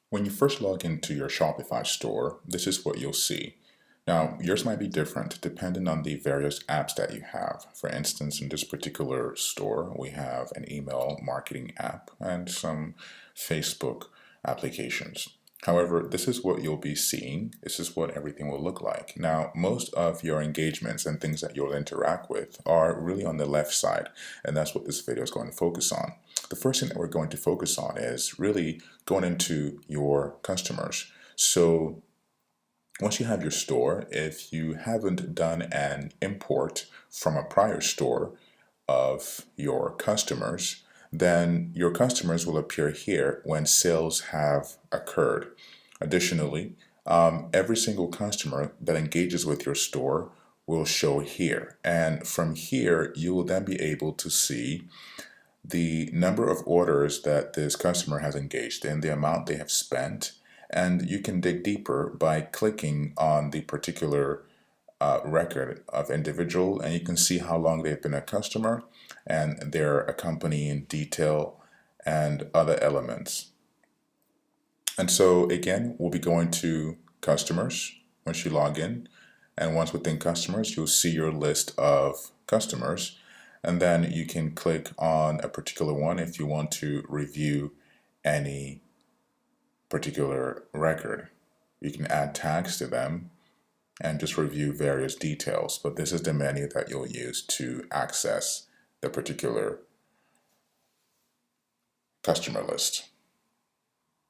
When you first log into your Shopify store, this is what you'll see. Now, yours might be different depending on the various apps that you have. For instance, in this particular store, we have an email marketing app and some Facebook applications. However, this is what you'll be seeing. This is what everything will look like. Now, most of your engagements and things that you'll interact with are really on the left side, and that's what this video is going to focus on. The first thing that we're going to focus on is really going into your customers. So once you have your store, if you haven't done an import from a prior store of your customers, then your customers will appear here when sales have occurred. Additionally, every single customer that engages with your store will show here. And from here, you will then be able to see the number of orders that this customer has engaged in, the amount they have spent, and you can dig deeper by clicking on the particular record of individual, and you can see how long they've been a customer and their accompanying detail and other elements. And so again, we'll be going to customers once you log in, and once within customers, you'll see your list of customers, and then you can click on a particular one if you want to review any particular record. You can add tags to them and just review various details, but this is the menu that you'll use to access the particular customer list.